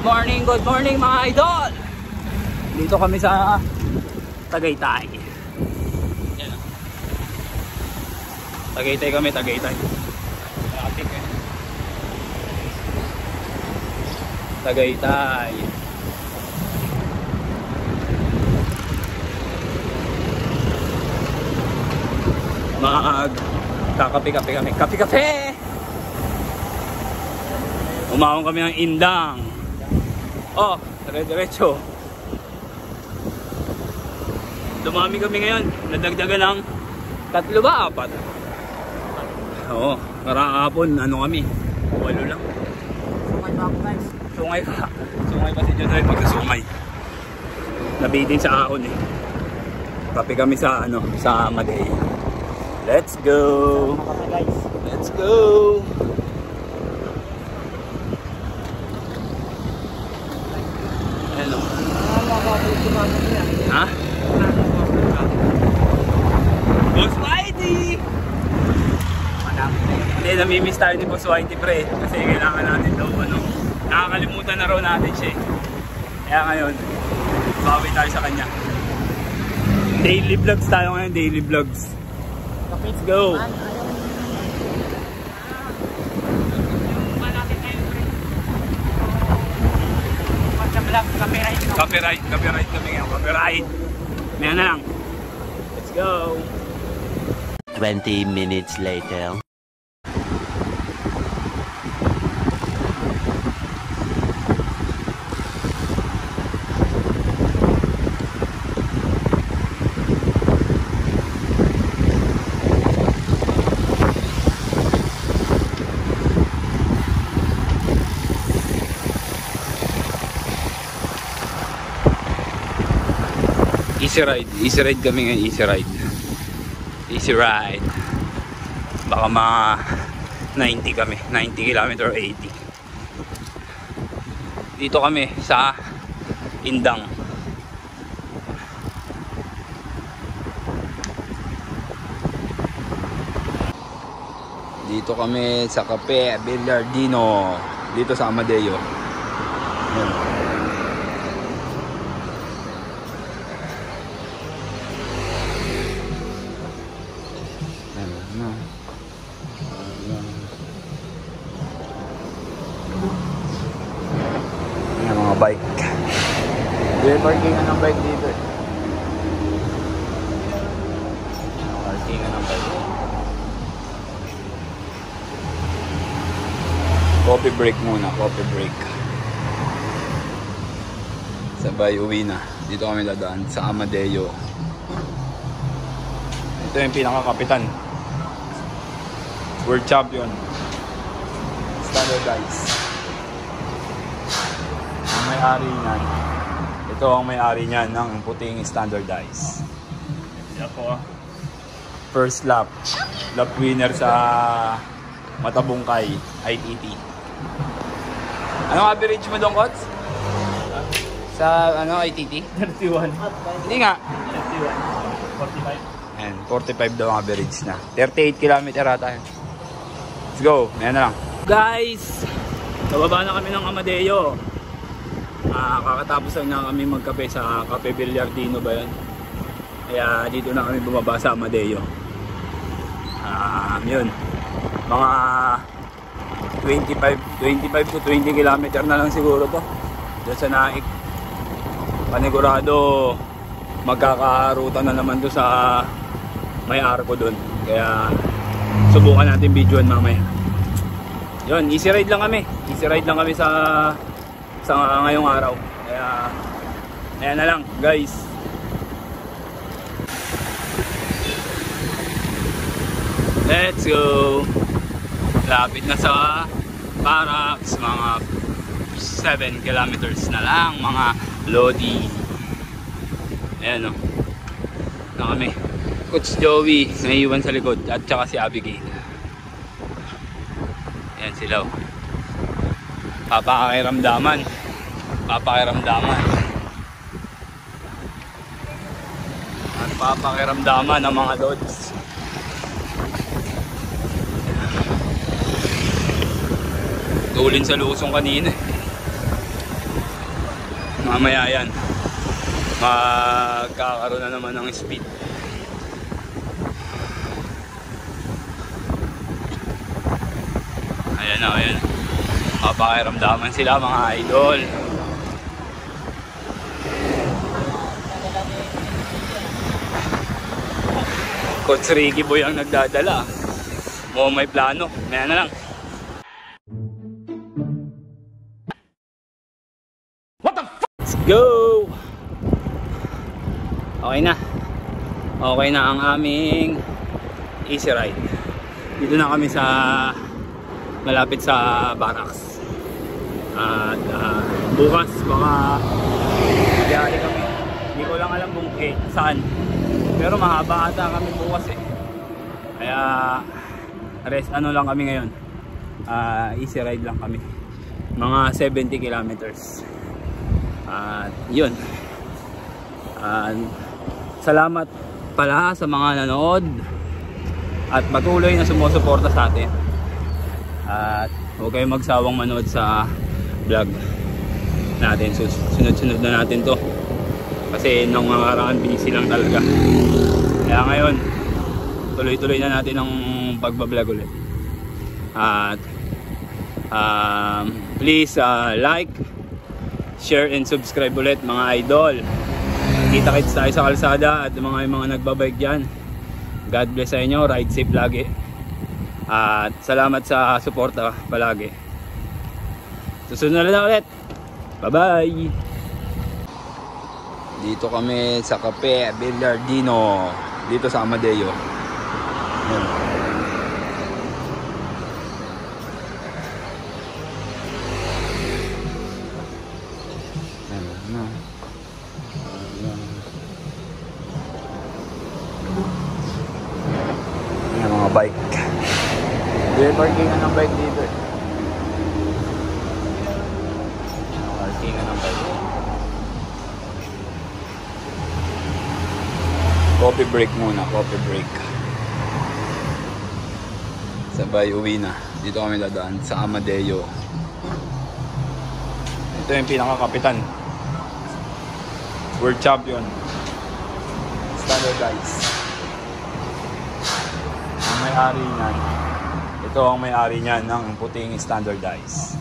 good morning mga idol. Dito kami sa Tagaytay. Yan. Tagaytay kami, Tagaytay. Tagaytay. Kakape-kape kami. Kape-kape! Umahon kami ng Indang. Oh, dire-diretso. Dumami kami ngayon. Nadagdagan ng 3 ba? 4? Oo, karahapon ano kami? 8 lang. Sungay pa ako guys. Sungay pa. Sungay pa si John Red magkasungay. Nabitin sa ahon eh. Kape kami sa ano, sa Maday. Let's go. Let's go. Hello. Ha? Boss Whitey! Hindi, namimiss tayo ni Boss Whitey pre. Kasi kailangan natin daw ano. Nakakalimutan na raw natin siya. Kaya ngayon, bawi tayo sa kanya. Daily vlogs tayo ngayon, daily vlogs. Let's go! Copyright kami ngayon, copyright. Maya na lang. Let's go. 20 minutes later. Easy ride kami ngayon, easy ride. Baka mga 90 kami, 90 km or 80. Dito kami sa Indang. Dito kami sa Cafe Billardino, dito sa Amadeo. Ayan. Bike. May parkingan ng bike dito eh. Parkingan ng bike. Coffee break muna, coffee break. Sabay uwi na. Dito kami dadaan sa Amadeo. Ito yung pinakakapitan. World champion. Standardized. May-ari niyan. Ito ang may-ari niyan ng puting Standardized. Ako first lap winner sa Matabungkay ITT. Anong average mo doon, Kots? Sa ano ITT? 31. Hindi nga. 31. 45. And 45 daw ang average na. 38 km ata yun. Let's go. Ayan na lang. Guys, bababa na kami ng Amadeo. Kakatapos lang na kami magkape sa Cafe Billardino ba yun? Kaya dito na kami bumaba sa Amadeo. Yun, mga 25 to 20 km na lang siguro to doon sa Naik. Panigurado magkakaruta na naman to sa may arko doon. Kaya subukan natin videoan mamaya. Yun, easy ride lang kami sa ngayong araw. Kaya ayan na lang guys. Let's go. Lapit na sa Parax. Mga 7 kilometers na lang mga Lodi. Ayan o. Na kami. Coach Joey naiiwan sa likod. At saka si Abigail. Ayan sila o. Papakiramdaman at papakiramdaman ng mga lods. Tulin sa lusong kanina. Mamaya yan, magkakaroon na naman ng speed. Ayan na, ayan. Papakiramdaman sila mga idol. Coach Ricky Boy ang nagdadala. Mo may plano. Maya na lang. What the fuck? Let's go! Okay na. Okay na ang aming easy ride. Dito na kami sa malapit sa barracks. At bukas baka biyari kami. Hindi ko lang alam kung saan. Pero mahaba ata kami bukas eh. Kaya rest ano lang kami ngayon. Easy ride lang kami. Mga 70 kilometers. At yun. Salamat pala sa mga nanood at patuloy na sumusuporta sa atin. At huwag kayong magsawang manood sa vlog natin. Sunod-sunod na natin to. Kasi nung mga karaan busy lang talaga. Kaya ngayon tuloy-tuloy na natin ang pagbablog ulit. At please like, share and subscribe ulit mga idol. Kita-kits tayo sa kalsada at mga nagbabike dyan. God bless sa inyo, ride safe lagi. At salamat sa suporta palagi. Susunod na ulit. Bye bye. Dito kami sa Cafe Billardino, dito sa Amadeo. Ayan. Ayan mga bike. May parkingan ng bike dito eh. Parkingan ng bike. Coffee break muna, coffee break. Sabay uwi na. Dito kami dadaan sa Amadeo. Ito yung pinakakapitan. World champion. Standardized. Ang may-ari niyan. Ito ang may-ari niyan ng puting standardized.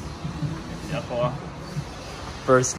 Yan po. First